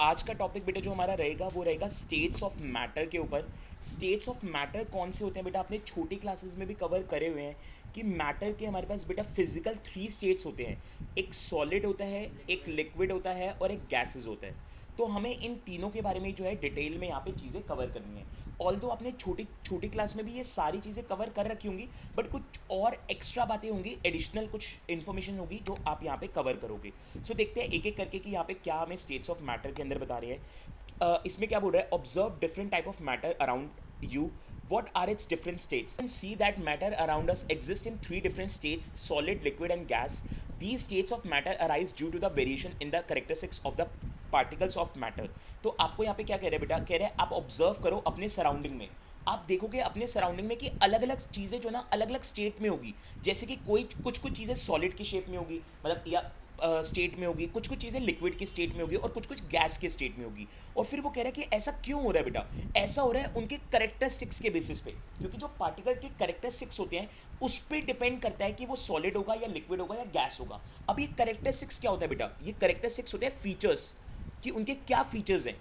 आज का टॉपिक बेटा जो हमारा रहेगा वो रहेगा स्टेट्स ऑफ मैटर के ऊपर। स्टेट्स ऑफ मैटर कौन से होते हैं बेटा, आपने छोटी क्लासेस में भी कवर करे हुए हैं कि मैटर के हमारे पास बेटा फिजिकल 3 स्टेट्स होते हैं। एक सॉलिड होता है, एक लिक्विड होता है और एक गैसेस होता है। तो हमें इन तीनों के बारे में जो है डिटेल में यहाँ पे चीज़ें कवर करनी है। ऑल्दो आपने छोटी छोटी क्लास में भी ये सारी चीज़ें कवर कर रखी होंगी, बट कुछ और एक्स्ट्रा बातें होंगी, एडिशनल कुछ इन्फॉर्मेशन होगी जो आप यहाँ पे कवर करोगे। सो देखते हैं एक एक करके कि यहाँ पे क्या हमें स्टेट्स ऑफ मैटर के अंदर बता रहे हैं। इसमें क्या बोल रहा है, observe different type of matter around you, what are its different states. You can see that matter around us exists in 3 different states: solid, liquid and gas. These states of matter arise due to the variation in the characteristics of the particles of matter. तो आपको यहाँ पे क्या कह रहे हैं बेटा, कह रहे हैं आप ऑब्जर्व करो अपने सराउंडिंग में। आप देखोगे अपने सराउंडिंग में कि अलग अलग चीज़ें जो ना अलग अलग स्टेट में होगी। जैसे कि कोई कुछ कुछ चीज़ें सॉलिड की शेप में होगी, मतलब या स्टेट में होगी, कुछ कुछ चीज़ें लिक्विड की स्टेट में होगी और कुछ कुछ गैस के स्टेट में होगी। और फिर वो कह रहा है कि ऐसा क्यों हो रहा है बेटा, ऐसा हो रहा है उनके करेक्टरिस्टिक्स के बेसिस पे, क्योंकि जो पार्टिकल के करेक्टरिस्टिक्स होते हैं उस पर डिपेंड करता है कि वो सॉलिड होगा या लिक्विड होगा या गैस होगा। अब ये करेक्टरिस्टिक्स क्या होता है बेटा, ये करेक्टरिस्टिक्स होते हैं फीचर्स, कि उनके क्या फीचर्स हैं,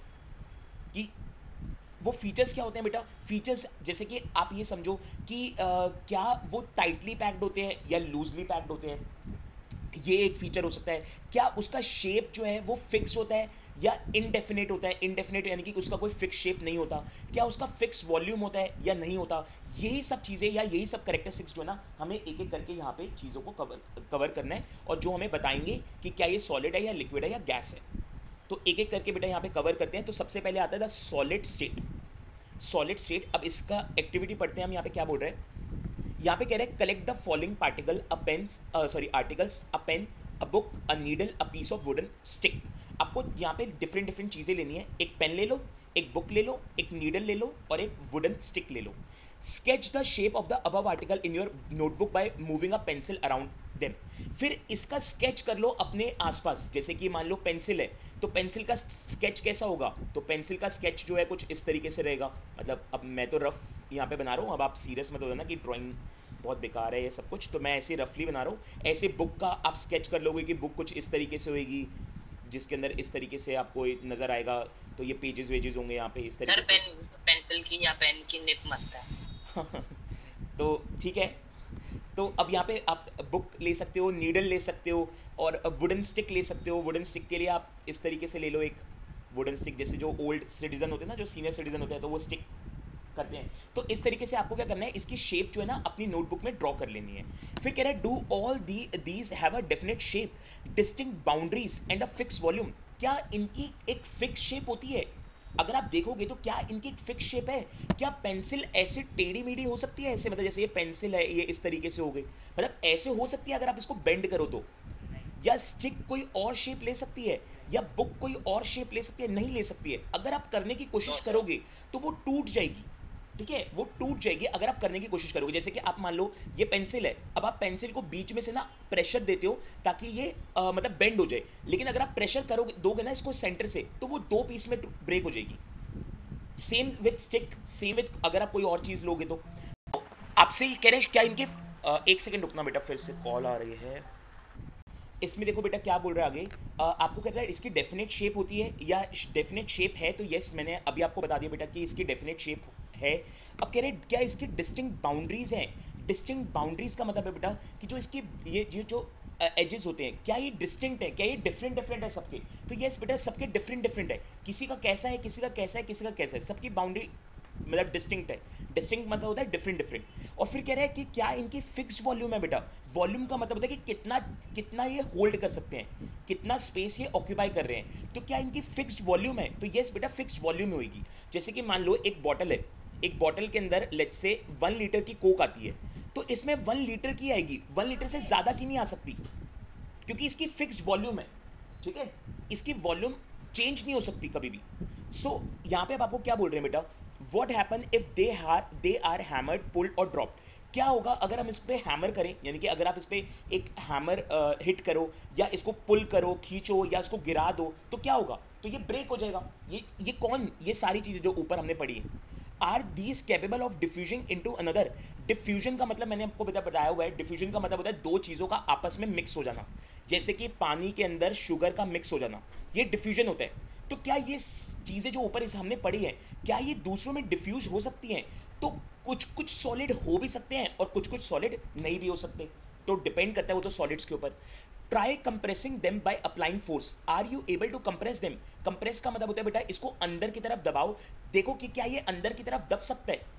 कि वो फीचर्स क्या होते हैं बेटा। फीचर्स जैसे कि आप ये समझो कि क्या वो टाइटली पैक्ड होते हैं या लूजली पैक्ड होते हैं, ये एक फीचर हो सकता है। क्या उसका शेप जो है वो फिक्स होता है या इनडेफिनेट होता है, इनडेफिनेट यानी कि उसका कोई फिक्स शेप नहीं होता। क्या उसका फिक्स वॉल्यूम होता है या नहीं होता। यही सब चीज़ें या यही सब करेक्टरिस्टिक्स जो है ना हमें एक एक करके यहाँ पे चीज़ों को कवर करना है, और जो हमें बताएंगे कि क्या ये सॉलिड है या लिक्विड है या गैस है। तो एक एक करके बेटा यहाँ पे कवर करते हैं। तो सबसे पहले आता है the solid state. Solid state, अब इसका एक्टिविटी पढ़ते हैं हम। यहाँ पे क्या बोल रहे हैं, यहाँ पे कह रहे हैं collect the following particle, a pen, sorry articles, a pen, a book, a needle, a piece of wooden stick. आपको यहाँ पे डिफरेंट डिफरेंट चीज़ें लेनी है। एक पेन ले लो, एक बुक ले लो, एक नीडल ले लो और एक वुडन स्टिक ले लो। Sketch the shape of the above article in your notebook by moving a pencil around them. फिर इसका स्केच कर लो अपने आसपास। जैसे कि मान लो पेंसिल है, तो पेंसिल का स्केच कैसा होगा, तो पेंसिल का स्केच जो है कुछ इस तरीके से रहेगा। मतलब अब मैं तो रफ यहाँ पे बना रहा हूँ, अब आप सीरियस मत हो जाना कि ड्राइंग बहुत बेकार है ये सब कुछ, तो मैं ऐसे रफली बना रहा हूँ। ऐसे बुक का आप स्केच कर लोगे कि बुक कुछ इस तरीके से होएगी, जिसके अंदर इस तरीके से आपको नज़र आएगा। तो ये पेजेस वेजेस होंगे यहाँ पे इस सर तरीके से। पेंसिल की या पेन की निप मस्त है। तो ठीक है। तो अब यहाँ पे आप बुक ले सकते हो, नीडल ले सकते हो और वुडन स्टिक ले सकते हो। वुडन स्टिक के लिए आप इस तरीके से ले लो एक वुडन स्टिक, जैसे जो ओल्ड सिटीजन होते हैं ना, जो सीनियर सिटीजन होते हैं तो वो स्टिक करते हैं। तो इस तरीके से आपको क्या करना है, इसकी शेप जो है ना अपनी नोटबुक में ड्रॉ कर लेनी है। फिर कह रहा है do all these have a definite shape, distinct boundaries and a fix volume. क्या इनकी एक फिक्स शेप होती है, अगर आप देखोगे तो क्या इनकी एक फिक्स शेप है। क्या पेंसिल ऐसे टेढ़ी मेढ़ी हो सकती है, ऐसे मतलब जैसे ये पेंसिल है ये इस तरीके से हो गई, मतलब ऐसे हो सकती है अगर आप इसको बेंड करो तो। या स्टिक कोई और शेप ले सकती है, या बुक कोई और शेप ले सकती है, नहीं ले सकती है। अगर आप करने की नो कोशिश सर। करोगे तो वो टूट जाएगी। ठीक है, वो टूट जाएगी अगर आप करने की कोशिश करोगे। जैसे कि आप मान लो ये पेंसिल है, अब आप पेंसिल को बीच में से ना प्रेशर देते हो ताकि ये मतलब बेंड हो जाए, लेकिन अगर आप प्रेशर करोगे दोगे ना इसको सेंटर से, तो वो दो पीस में ब्रेक हो जाएगी। Same with stick, same with अगर आप कोई और चीज़ लोगे तो। आपसे ये कह रहे हैं क्या इनके एक सेकंड रुकना बेटा, फिर से कॉल आ रही है। इसमें देखो बेटा क्या बोल रहा है आगे, आपको कहता है इसकी डेफिनेट शेप होती है या डेफिनेट शेप है, तो यस मैंने अभी आपको बता दिया बेटा कि इसकी डेफिनेट शेप है। अब कह रहे हैं क्या इसकी डिस्टिंक्ट बाउंड्रीज हैं। डिस्टिंक्ट बाउंड्रीज का मतलब है बेटा कि जो इसकी ये जो एजेस होते हैं, क्या ये डिस्टिंक्ट है, क्या ये डिफरेंट डिफरेंट है सबके। तो यस बेटा सबके डिफरेंट डिफरेंट है, किसी का कैसा है, किसी का कैसा है, किसी का कैसा है, सबकी बाउंड्री मतलब डिस्टिंक्ट है। डिस्टिंक्ट मतलब होता है डिफरेंट डिफरेंट। और फिर कह रहा है कि क्या इनकी फिक्स्ड वॉल्यूम है बेटा। वॉल्यूम का मतलब होता है कि कितना कितना ये होल्ड कर सकते हैं, कितना स्पेस ये ऑक्यूपाई कर रहे हैं। तो क्या इनकी फिक्स्ड वॉल्यूम है, तो यस बेटा फिक्स्ड वॉल्यूम होगी। जैसे कि मान लो एक बॉटल है, एक बॉटल के अंदर लेट्स से 1 लीटर की कोक आती है, तो इसमें 1 लीटर की आएगी, 1 लीटर से ज़्यादा की नहीं आ सकती, क्योंकि इसकी फिक्स्ड वॉल्यूम है। ठीक है, इसकी वॉल्यूम चेंज नहीं हो सकती कभी भी। सो यहाँ पे अब आपको क्या बोल रहे हैं बेटा, what happen if they are hammered pulled or dropped. क्या होगा अगर हम इस पर हैमर करें, यानी कि अगर आप इस पर एक हैमर हिट करो या इसको पुल करो, खींचो या इसको गिरा दो, तो क्या होगा, तो ये ब्रेक हो जाएगा। ये कौन, ये सारी चीज़ें जो ऊपर हमने पढ़ी है। Are these capable of diffusing into another. डिफ्यूजन का मतलब मैंने आपको बताया हुआ है, डिफ्यूजन का मतलब होता है दो चीज़ों का आपस में मिक्स हो जाना। जैसे कि पानी के अंदर शुगर का मिक्स हो जाना, ये डिफ्यूजन होता है। तो क्या ये चीज़ें जो ऊपर इस हमने पढ़ी हैं, क्या ये दूसरों में डिफ्यूज हो सकती हैं? तो कुछ कुछ सॉलिड हो भी सकते हैं और कुछ कुछ सॉलिड नहीं भी हो सकते, तो डिपेंड करता है वो तो सॉलिड्स के ऊपर। Try compressing them by applying force, are you able to compress them? Compress का मतलब होता है बेटा इसको अंदर की तरफ दबाओ, देखो कि क्या ये अंदर की तरफ दब सकता है।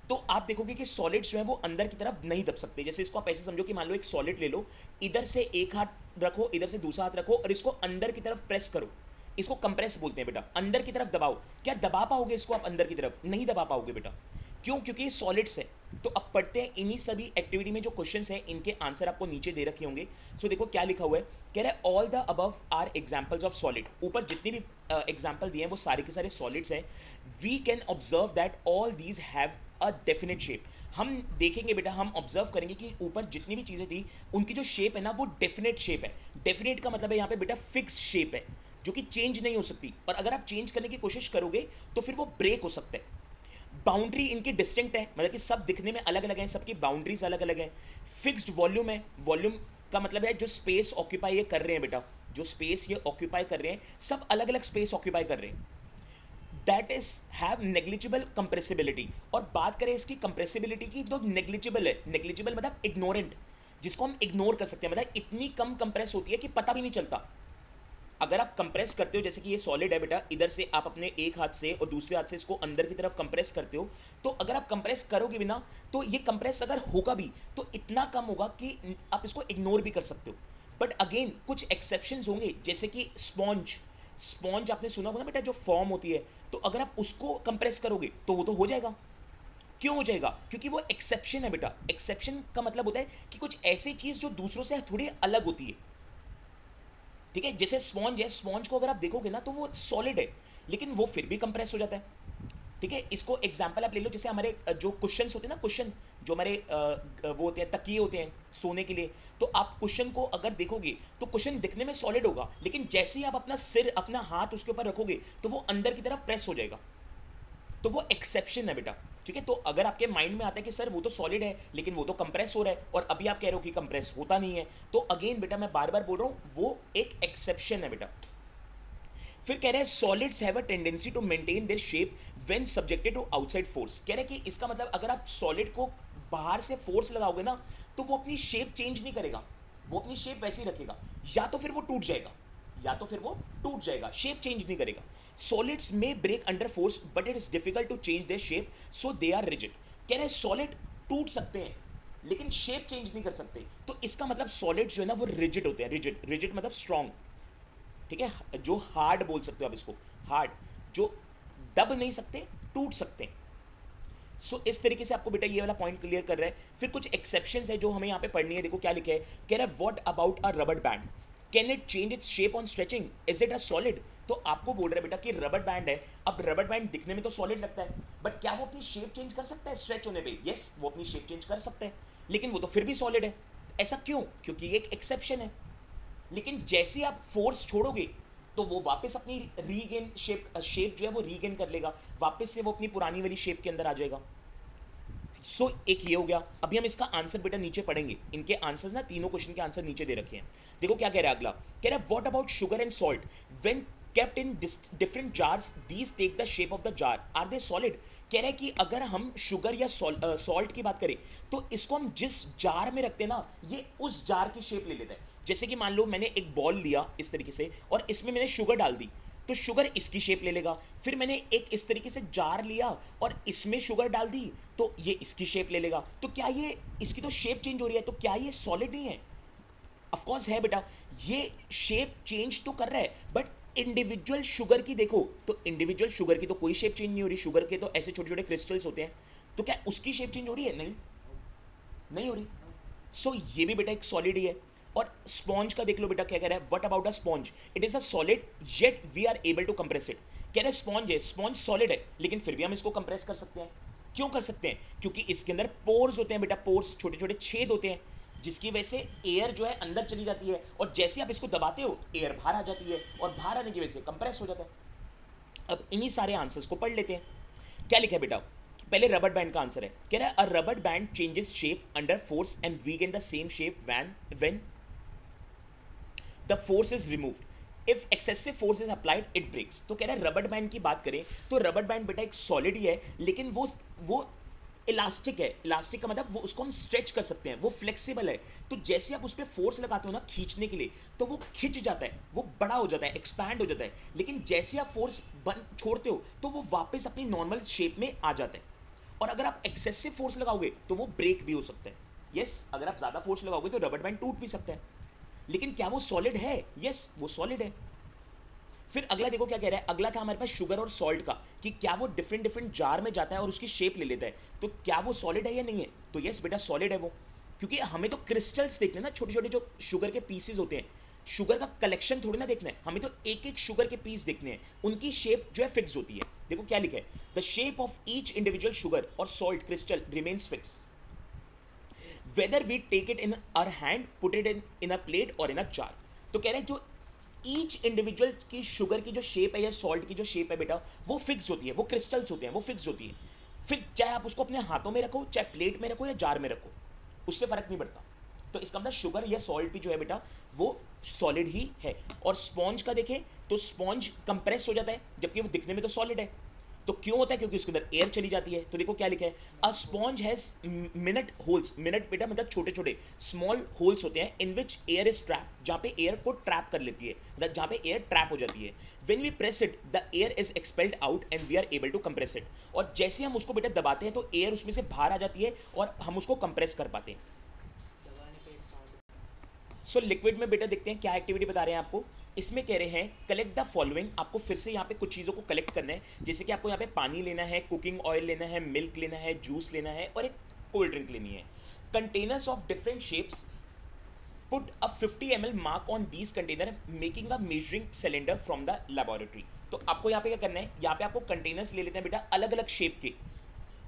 तो आप देखोगे कि सॉलिड्स जो है वो अंदर की तरफ नहीं दब सकते। जैसे इसको आप ऐसे समझो कि मान लो एक सॉलिड ले लो, इधर से एक हाथ रखो, इधर से दूसरा हाथ रखो और इसको अंदर की तरफ प्रेस करो, इसको कंप्रेस बोलते हैं बेटा। अंदर की तरफ दबाओ, क्या दबा पाओगे इसको आप अंदर की तरफ? नहीं दबा पाओगे बेटा। क्यों? क्योंकि ये सॉलिड्स है। तो अब पढ़ते हैं इन्हीं सभी एक्टिविटी में जो क्वेश्चंस हैं इनके आंसर आपको नीचे दे रखे होंगे। सो देखो क्या लिखा हुआ है, कह रहा है all the above are examples of solid. ऊपर जितने भी एग्जांपल दिए हैं वो सारे के सारे सॉलिड्स हैं। We can observe that all these have a definite shape. हम देखेंगे बेटा, हम ऑब्जर्व करेंगे कि ऊपर जितनी भी चीज़ें थी उनकी जो शेप है ना वो डेफिनेट शेप है। डेफिनेट का मतलब है यहाँ पे बेटा फिक्स शेप है, जो कि चेंज नहीं हो सकती, और अगर आप चेंज करने की कोशिश करोगे तो फिर वो ब्रेक हो सकता है। बाउंड्री इनकी डिस्टिंक्ट है, मतलब कि सब दिखने में अलग अलग हैं, सबकी बाउंड्रीज अलग अलग हैं। फिक्स्ड वॉल्यूम है, वॉल्यूम का मतलब है जो स्पेस ऑक्यूपाई ये कर रहे हैं बेटा, जो स्पेस ये ऑक्यूपाई कर रहे हैं, सब अलग अलग स्पेस ऑक्यूपाई कर रहे हैं। That is have negligible compressibility. और बात करें इसकी कंप्रेसिबिलिटी की तो नेग्लिजिबल है। नेग्लिजिबल मतलब इग्नोरेंट, जिसको हम इग्नोर कर सकते हैं, मतलब इतनी कम कंप्रेस होती है कि पता भी नहीं चलता। अगर आप कंप्रेस करते हो, जैसे कि ये सॉलिड है बेटा, इधर से आप अपने एक हाथ से और दूसरे हाथ से इसको अंदर की तरफ कंप्रेस करते हो, तो अगर आप कंप्रेस करोगे भी ना, तो ये कंप्रेस अगर होगा भी तो इतना कम होगा कि आप इसको इग्नोर भी कर सकते हो। बट अगेन कुछ एक्सेप्शंस होंगे, जैसे कि स्पॉन्ज। स्पॉन्ज आपने सुना होगा ना बेटा, जो फॉर्म होती है, तो अगर आप उसको कंप्रेस करोगे तो वो तो हो जाएगा। क्यों हो जाएगा? क्योंकि वो एक्सेप्शन है बेटा। एक्सेप्शन का मतलब होता है कि कुछ ऐसी चीज जो दूसरों से थोड़ी अलग होती है। ठीक है, जैसे स्पॉन्ज है, स्पॉन्ज को अगर आप देखोगे ना तो वो सॉलिड है, लेकिन वो फिर भी कंप्रेस हो जाता है। ठीक है, इसको एग्जांपल आप ले लो, जैसे हमारे जो क्वेश्चंस होते हैं ना, क्वेश्चन जो हमारे वो होते हैं, तकिए होते हैं सोने के लिए, तो आप क्वेश्चन को अगर देखोगे तो क्वेश्चन दिखने में सॉलिड होगा, लेकिन जैसे ही आप अपना सिर, अपना हाथ उसके ऊपर रखोगे तो वो अंदर की तरफ प्रेस हो जाएगा। तो वो एक्सेप्शन है बेटा। ठीक है, तो अगर आपके माइंड में आता है कि सर वो तो सॉलिड है लेकिन वो तो कंप्रेस हो रहा है, और अभी आप कह रहे हो कि कंप्रेस होता नहीं है, तो अगेन बेटा मैं बार बार बोल रहा हूं वो एक एक्सेप्शन है बेटा। फिर कह रहे हैं solids have a tendency to maintain their shape when subjected to outside force. कह रहे हैं कि इसका मतलब अगर आप सॉलिड को बाहर से फोर्स लगाओगे ना तो वो अपनी शेप चेंज नहीं करेगा, वो अपनी शेप वैसी रखेगा, या तो फिर वो टूट जाएगा, या तो फिर वो टूट जाएगा, शेप चेंज नहीं करेगा। Solids may break under force but it is difficult to change their shape so they are rigid. कह रहे हैं सॉलिड टूट सकते हैं लेकिन शेप चेंज नहीं कर सकते, तो इसका मतलब सॉलिड जो है ना वो रिजिड होते हैं। रिजिड, रिजिड मतलब स्ट्रॉन्ग। ठीक है, जो हार्ड बोल सकते हो आप इसको, हार्ड, जो दब नहीं सकते, टूट सकते हैं। इस तरीके से आपको बेटा ये वाला पॉइंट क्लियर कर रहा है। फिर कुछ एक्सेप्शंस है जो हमें यहाँ पे पढ़नी है। देखो क्या लिखा है, कह रहा है what about a rubber band, can it change its shape on stretching, is it a solid? तो आपको बोल रहे हैं बेटा कि रबर बैंड है, अब रबर बैंड दिखने में तो सॉलिड लगता है, बट क्या वो अपनी शेप चेंज कर सकता है स्ट्रेच होने पे? यस, वो अपनी शेप चेंज कर सकता है, लेकिन वो तो फिर भी सॉलिड है। ऐसा क्यों? क्योंकि ये एक एक्सेप्शन है। लेकिन जैसे आप फोर्स छोड़ोगे तो वो वापस अपनी रीगेन शेप, शेप जो है वो रीगेन कर लेगा, वापस से वो अपनी पुरानी वाली शेप के अंदर आ जाएगा। एक ये हो गया। अभी हम इसका आंसर बेटा नीचे पढ़ेंगे, इनके आंसर्स ना, तीनों क्वेश्चन के आंसर नीचे दे रखे हैं। देखो क्या कह रहा है अगला, कह रहा है what about sugar and salt, when kept in different jars these take the shape of the jar, are they solid? कह रहा है कि अगर हम शुगर या सॉल्ट की बात करें तो इसको हम जिस जार में रखते हैं ना, ये उस जार की शेप ले लेता है। जैसे कि मान लो मैंने एक बॉल लिया इस तरीके से और इसमें मैंने शुगर डाल दी, तो शुगर इसकी शेप ले लेगा। फिर मैंने एक इस तरीके से जार लिया और इसमें शुगर डाल दी, तो ये इसकी शेप ले लेगा। तो क्या ये, इसकी तो शेप चेंज हो रही है, तो क्या ये सॉलिड नहीं है? ऑफकोर्स है बेटा, ये शेप चेंज तो कर रहा है, बट इंडिविजुअल शुगर की देखो तो इंडिविजुअल शुगर की तो कोई शेप चेंज नहीं हो रही, शुगर के तो ऐसे छोटे छोटे क्रिस्टल्स होते हैं, तो क्या उसकी शेप चेंज हो रही है? नहीं, नहीं हो रही। ये भी बेटा एक सॉलिड ही है। और स्पॉन्ज का देख लो बेटा क्या कह रहा है, what about a sponge, it is a solid yet we are able to compress it. कह रहा है स्पॉन्ज है, स्पॉन्ज सॉलिड है लेकिन फिर भी हम इसको कंप्रेस कर सकते हैं। क्यों कर सकते हैं? क्योंकि इसके अंदर पोर्स होते हैं बेटा, पोर्स, छोटे छोटे छेद होते हैं, जिसकी वजह से एयर जो है अंदर चली जाती है, और जैसे आप इसको दबाते हो एयर बाहर आ जाती है, और बाहर आने की वजह से कंप्रेस हो जाता है। अब इन्हीं सारे आंसर्स को पढ़ लेते हैं। क्या लिखा है बेटा, पहले रबर बैंड का आंसर है, कह रहा है a rubber band changes shape under force and regains the same shape when the force is removed. If excessive force is applied it breaks. तो कह रहा है रबर बैंड की बात करें तो रबर बैंड बेटा एक सॉलिड ही है, लेकिन वो इलास्टिक है। इलास्टिक का मतलब वो उसको हम स्ट्रेच कर सकते हैं, वो फ्लेक्सिबल है। तो जैसे आप उस पर फोर्स लगाते हो ना खींचने के लिए, तो वो खिंच जाता है, वो बड़ा हो जाता है, एक्सपैंड हो जाता है। लेकिन जैसे आप फोर्स छोड़ते हो तो वो वापस अपनी नॉर्मल शेप में आ जाता है। और अगर आप एक्सेसिव फोर्स लगाओगे तो वो ब्रेक भी हो सकता है। यस, अगर आप ज्यादा फोर्स लगाओगे तो रबर बैंड टूट भी सकता है। लेकिन क्या वो सॉलिड है? यस, वो सॉलिड है। फिर अगला देखो क्या कह रहा है। अगला था हमारे पास शुगर और सॉल्ट का, कि क्या वो डिफरेंट डिफरेंट जार में जाता है और उसकी शेप ले लेता है, तो क्या वो सॉलिड है या नहीं है? तो यस बेटा, सॉलिड है वो। क्योंकि हमें तो क्रिस्टल्स देखने ना, छोटे छोटे जो शुगर के पीसेस होते हैं, शुगर का कलेक्शन थोड़ी ना देखना है, हमें तो एक एक शुगर के पीस देखने हैं, उनकी शेप जो है फिक्स होती है। देखो क्या लिखा है, the shape of each individual sugar और salt crystal remains fix whether we take it in our hand, put it in a plate or in a jar। तो कह रहे हैं जो ईच इंडिविजुअल की शुगर की जो शेप है या सॉल्ट की जो शेप है बेटा, वो फिक्स होती है, वो क्रिस्टल्स होते हैं, वो फिक्स होती है। फिर चाहे आप उसको अपने हाथों में रखो, चाहे प्लेट में रखो या जार में रखो, उससे फर्क नहीं पड़ता। तो इसका मतलब शुगर या सॉल्ट भी जो है बेटा वो सॉलिड ही है। और स्पॉन्ज का देखें तो स्पॉन्ज कंप्रेस हो जाता है, जबकि वो दिखने में तो सॉलिड है। तो क्यों होता है? क्योंकि उसके अंदर एयर चली जाती है। तो देखो क्या लिखा है, अ sponge has minute holes. Minute बेटा मतलब छोटे छोटे स्मॉल होल्स होते हैं इन विच एयर इज ट्रैप, जहां पे एयर को ट्रैप कर लेती है, मतलब जहां पे एयर ट्रैप हो जाती है। When we press it the air is expelled out and we are able to compress it. और जैसे हम उसको बेटा दबाते हैं तो एयर उसमें से बाहर आ जाती है और हम उसको कंप्रेस कर पाते हैं। सो लिक्विड में बेटा देखते हैं क्या एक्टिविटी बता रहे हैं आपको। इसमें कह रहे हैं कलेक्ट द फॉलोइंग। आपको फिर से यहाँ पे कुछ चीज़ों को कलेक्ट करना है, जैसे कि आपको यहाँ पे पानी लेना है, कुकिंग ऑयल लेना है, मिल्क लेना है, जूस लेना है और एक कोल्ड ड्रिंक लेनी है। Containers of different shapes, put a 50 ml mark on these container making a measuring cylinder from the laboratory. तो आपको यहाँ पे क्या करना है, यहाँ पे आपको कंटेनर्स ले लेते हैं बेटा अलग अलग शेप के,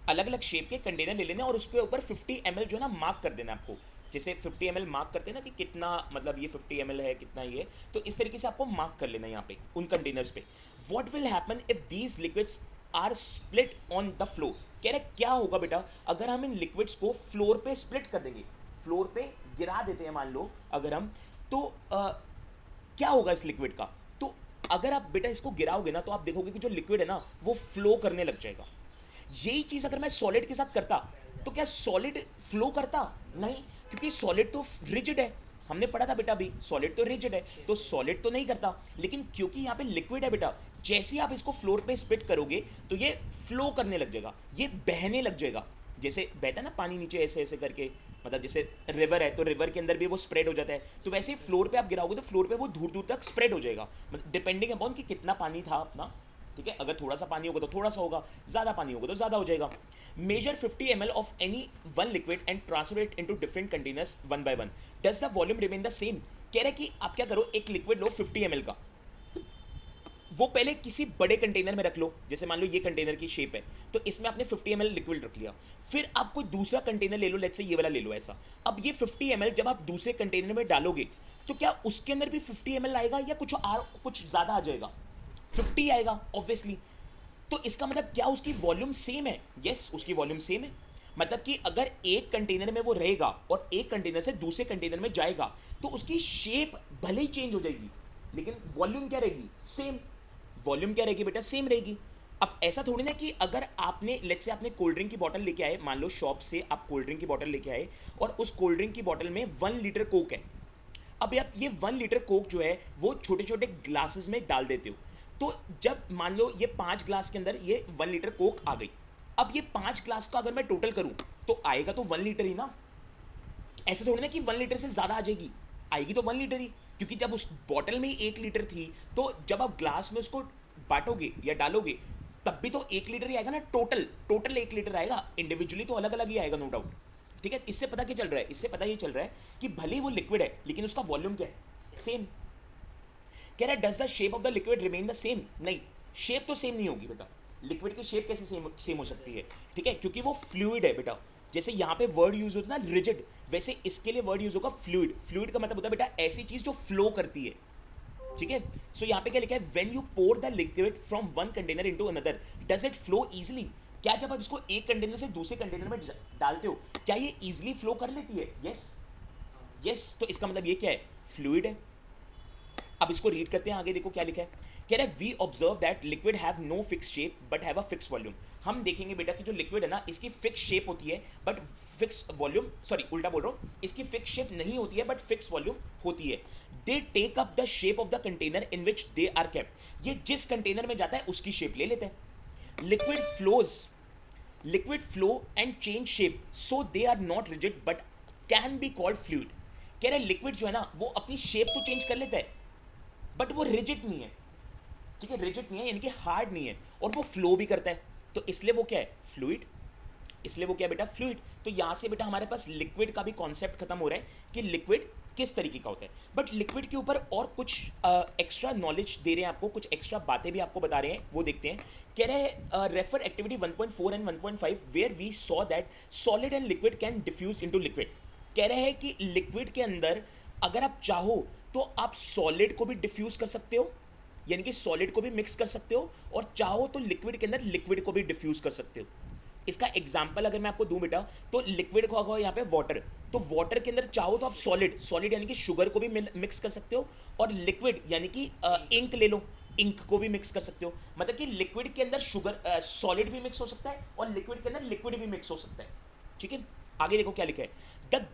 अलग अलग शेप के कंटेनर ले लेना और उसके ऊपर 50 ml जो है ना मार्क कर देना आपको। जैसे 50 ml मार्क करते हैं ना कि कितना, मतलब ये 50 ml है, कितना ये, तो इस तरीके से आपको मार्क कर लेना है यहाँ पे उन कंटेनर्स पे। What will happen if these liquids are split on the floor. कह रहे क्या होगा बेटा अगर हम इन लिक्विड्स को फ्लोर पे स्प्लिट कर देंगे, फ्लोर पे गिरा देते हैं मान लो अगर हम, तो क्या होगा इस लिक्विड का। तो अगर आप बेटा इसको गिराओगे ना तो आप देखोगे कि जो लिक्विड है ना वो फ्लो करने लग जाएगा। यही चीज अगर मैं सॉलिड के साथ करता तो क्या सॉलिड फ्लो करता? नहीं, क्योंकि सॉलिड तो रिजिड है। हमने पढ़ा था बेटा अभी, सॉलिड तो रिजिड है, तो सॉलिड तो नहीं करता। लेकिन क्योंकि यहाँ पे लिक्विड है बेटा, जैसे ही आप इसको फ्लोर पे स्प्लिट करोगे तो ये फ्लो करने लग जाएगा, ये बहने लग जाएगा। जैसे बहता है ना पानी नीचे ऐसे ऐसे करके, मतलब जैसे रिवर है तो रिवर के अंदर भी वो स्प्रेड हो जाता है, तो वैसे ही फ्लोर पे आप गिराओगे तो फ्लोर पे वो दूर दूर तक स्प्रेड हो जाएगा, डिपेंडिंग अपॉन कि कितना पानी था अपना। ठीक है, अगर थोड़ा सा पानी होगा तो थोड़ा सा होगा, ज्यादा पानी होगा तो ज्यादा हो जाएगा। Measure 50 ml of any one liquid and transfer it into different containers one by one. Does the volume remain the same. कह रहे कि आप क्या करो, एक लिक्विड लो 50 ml का, वो पहले किसी बड़े कंटेनर में रख लो, जैसे मान लो ये कंटेनर की शेप है, तो इसमें आपने 50 ml लिक्विड रख लिया। फिर आप कोई दूसरा कंटेनर ले लो, लेट्स से ये वाला ले लो ऐसा। अब ये 50 ml जब आप दूसरे कंटेनर में डालोगे तो क्या उसके अंदर भी 50 ml आएगा या कुछ ज्यादा आ जाएगा? 50 आएगा ऑब्वियसली। तो इसका मतलब क्या उसकी वॉल्यूम सेम है? यस, उसकी वॉल्यूम सेम है। मतलब कि अगर एक कंटेनर में वो रहेगा और एक कंटेनर से दूसरे कंटेनर में जाएगा तो उसकी शेप भले ही चेंज हो जाएगी, लेकिन वॉल्यूम क्या रहेगी? सेम। वॉल्यूम क्या रहेगी बेटा? सेम रहेगी। अब ऐसा थोड़ी ना कि अगर आपने लेट्स से आपने कोल्ड ड्रिंक की बोतल लेके आए, मान लो शॉप से आप कोल्ड ड्रिंक की बोतल लेके आए और उस कोल्ड ड्रिंक की बोतल में 1 लीटर कोक है। अब आप ये 1 लीटर कोक जो है वो छोटे छोटे ग्लासेस में डाल देते हो, तो जब मान लो ये 5 ग्लास के अंदर ये 1 लीटर कोक आ गई, अब ये 5 ग्लास का अगर मैं टोटल करूं तो आएगा तो 1 लीटर ही ना। ऐसे थोड़ी ना कि 1 लीटर से ज्यादा आ जाएगी, आएगी तो 1 लीटर ही। क्योंकि जब उस बॉटल में ही 1 लीटर थी, तो जब आप ग्लास में उसको बांटोगे या डालोगे तब भी तो 1 लीटर ही आएगा ना। टोटल टोटल 1 लीटर आएगा, इंडिविजुअली तो अलग अलग ही आएगा नो डाउट। ठीक है, इससे पता क्या चल रहा है? इससे पता ये चल रहा है कि भले ही वो लिक्विड है लेकिन उसका वॉल्यूम क्या है? सेम। कह रहा है does the shape of the liquid remain the same. नहीं, शेप तो सेम नहीं होगी बेटा। लिक्विड की शेप कैसे सेम हो सकती है? ठीक है, क्योंकि वो फ्लूइड है बेटा। जैसे यहाँ पे वर्ड यूज होता है ना रिजिड, वैसे इसके लिए वर्ड यूज होगा फ्लूइड। फ्लूइड का मतलब होता है बेटा ऐसी चीज जो फ्लो करती है। ठीक है, सो यहाँ पे क्या लिखा है, when you pour the liquid from one container into another does it flow easily. क्या जब आप इसको एक कंटेनर से दूसरे कंटेनर में डालते हो क्या ये इजीली फ्लो कर लेती है? यस। यस, तो इसका मतलब ये क्या है? फ्लूइड है। अब इसको रीड करते हैं आगे, देखो क्या लिखा है। कह रहा है we observe that liquid have no fix shape but have a fix volume. हम देखेंगे बेटा कि जो लिक्विड है ना, इसकी फिक्स शेप होती है बट फिक्स वॉल्यूम, सॉरी उल्टा बोल रहा हूँ, इसकी फिक्स शेप नहीं होती है बट फिक्स वॉल्यूम होती है। They take up the shape of the container in which they are kept. ये जिस कंटेनर में जाता है उसकी शेप ले लेते हैं। Liquid flow and change shape so they are not rigid but can be called fluid. कह रहे लिक्विड जो है ना वो अपनी शेप तो चेंज कर लेता है बट वो रिजिड नहीं है, ठीक है, रिजिड नहीं है यानी कि हार्ड नहीं है, और वो फ्लो भी करता है, तो इसलिए वो क्या है, फ्लूइड। इसलिए वो क्या है बेटा, फ्लूइड। तो यहां से बेटा हमारे पास लिक्विड का भी कॉन्सेप्ट खत्म हो रहा है कि लिक्विड किस तरीके का होता है। बट लिक्विड के ऊपर और कुछ एक्स्ट्रा नॉलेज दे रहे हैं आपको, कुछ एक्स्ट्रा बातें भी आपको बता रहे हैं, वो देखते हैं। कह रहे हैं refer activity 1.4 and 1.5 where we saw that solid and liquid can diffuse into liquid. कह रहे हैं कि लिक्विड के अंदर अगर आप चाहो तो आप सॉलिड को भी डिफ्यूज कर सकते हो, यानी कि सॉलिड को भी मिक्स कर सकते हो, और चाहो तो लिक्विड के अंदर लिक्विड को भी डिफ्यूज कर सकते हो। इसका एग्जांपल अगर मैं आपको दूं बेटा, तो लिक्विड को होगा यहाँ पे वाटर, तो वाटर के अंदर चाहो तो आप सॉलिड सॉलिड यानी कि शुगर को भी मिक्स कर सकते हो, और लिक्विड यानी कि इंक ले लो, इंक को भी मिक्स कर सकते हो। मतलब कि लिक्विड के अंदर शुगर सॉलिड भी मिक्स हो सकता है और लिक्विड के अंदर लिक्विड भी मिक्स हो सकता है, ठीक है। आगे देखो क्या लिखा है, the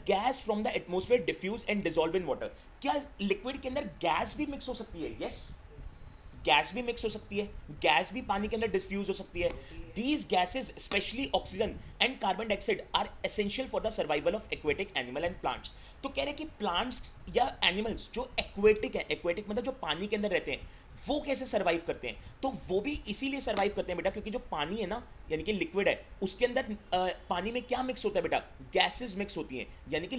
gas from the atmosphere diffuse and dissolve in water. क्या लिक्विड के अंदर गैस भी मिक्स हो सकती है? यस, गैस भी मिक्स हो सकती है, गैस भी पानी के अंदर डिफ्यूज हो सकती है। These gases specially oxygen and carbon dioxide are essential for the survival of aquatic animal and plants. तो कह रहे हैं कि प्लांट्स या एनिमल्स जो एक्वेटिक है, एक्वेटिक मतलब जो पानी के अंदर रहते हैं, वो कैसे सर्वाइव करते हैं? तो वो भी इसीलिए सर्वाइव करते हैं बेटा क्योंकि जो पानी है ना, यानी कि लिक्विड है, उसके अंदर पानी में क्या मिक्स होता है बेटा, गैसेज मिक्स होती हैं, यानी कि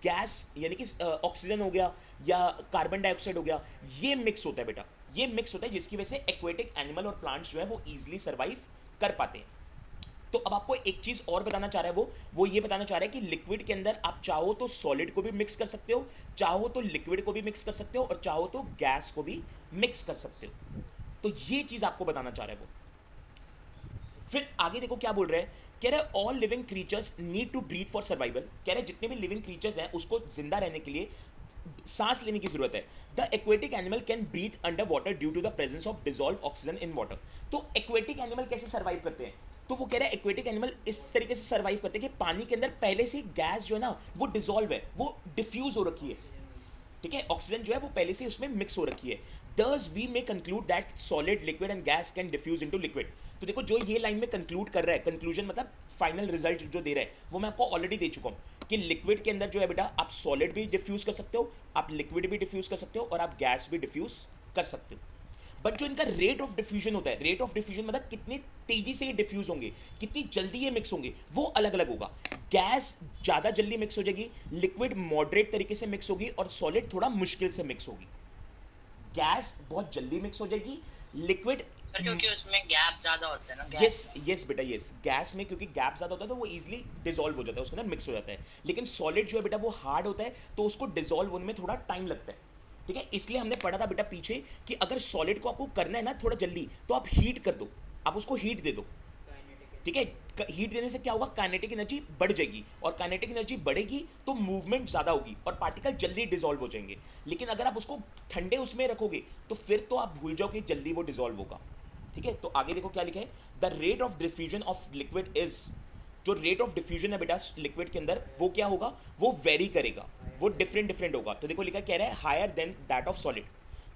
गैस यानी कि ऑक्सीजन हो गया या कार्बन डाइऑक्साइड हो गया, ये मिक्स होता है बेटा, ये मिक्स होता है, जिसकी वजह से एक्वेटिक एनिमल और प्लांट्स जो है वो इजीली सर्वाइव कर पाते हैं। तो अब आपको एक चीज और बताना चाह रहा है, वो ये बताना चाह रहा है कि लिक्विड के अंदर आप चाहो तो सॉलिड को भी मिक्स कर सकते हो, चाहो तो लिक्विड को भी मिक्स कर सकते हो, और चाहो तो गैस को भी मिक्स कर सकते हो। तो ये चीज आपको बताना चाह रहा है वो। फिर आगे देखो क्या बोल रहे हैं, कह रहे हैं all living creatures need to breathe for survival. कह रहे हैं जितने भी लिविंग क्रीचर्स हैं उसको जिंदा रहने के लिए सांस लेने की जरूरत है। The aquatic animal can breathe under water due to the presence of dissolve oxygen in water. तो एक्वेटिक एनिमल कैसे सर्वाइव करते हैं? तो वो कह रहे हैं एक्वेटिक एनिमल इस तरीके से सर्वाइव करते हैं कि पानी के अंदर पहले से गैस जो है ना वो डिसॉल्व है, वो डिफ्यूज हो रखी है, ठीक है, ऑक्सीजन जो है वो पहले से उसमें मिक्स हो रखी है। Thus we may conclude that solid liquid and gas can diffuse into liquid. तो देखो जो ये लाइन में कंक्लूड कर रहा है, कंक्लूजन मतलब फाइनल रिजल्ट जो दे रहा है वो मैं आपको ऑलरेडी दे चुका हूं कि लिक्विड के अंदर जो है बेटा आप सॉलिड भी डिफ्यूज कर सकते हो, आप लिक्विड भी डिफ्यूज कर सकते हो, और आप गैस भी डिफ्यूज कर सकते हो। बट जो इनका रेट ऑफ डिफ्यूजन होता है, रेट ऑफ डिफ्यूजन मतलब कितनी तेजी से ये डिफ्यूज होंगे, कितनी जल्दी ये मिक्स होंगे, वो अलग अलग होगा। गैस ज्यादा जल्दी मिक्स हो जाएगी, लिक्विड मॉडरेट तरीके से मिक्स होगी, और सॉलिड थोड़ा मुश्किल से मिक्स होगी। गैस बहुत जल्दी मिक्स हो जाएगी, लिक्विड सर क्योंकि उसमें गैप ज्यादा होता है ना, गैप यस यस बेटा यस, गैस में क्योंकि गैप ज्यादा होता है तो वो इजीली डिसॉल्व हो जाता है, उसके अंदर मिक्स हो जाता है। लेकिन सॉलिड जो है बेटा वो हार्ड होता है, तो उसको डिसॉल्व होने में थोड़ा टाइम लगता है, ठीक है। इसलिए हमने पढ़ा था बेटा पीछे कि अगर सॉलिड को आपको करना है ना थोड़ा जल्दी, तो आप हीट कर दो, आप उसको हीट दे दो, ठीक है। हीट देने से क्या होगा, काइनेटिक एनर्जी बढ़ जाएगी, और काइनेटिक एनर्जी बढ़ेगी तो मूवमेंट ज्यादा होगी और पार्टिकल जल्दी डिसॉल्व हो जाएंगे। लेकिन अगर आप उसको ठंडे उसमें रखोगे तो फिर तो आप भूल जाओ कि जल्दी वो डिसॉल्व होगा, ठीक है। तो आगे देखो क्या लिखा है, the rate of diffusion of liquid is, जो रेट ऑफ डिफ्यूजन है बेटा लिक्विड के अंदर वो क्या होगा, वो वेरी करेगा, वो डिफरेंट डिफरेंट होगा। तो देखो लिखा कह रहा है higher than that of solid.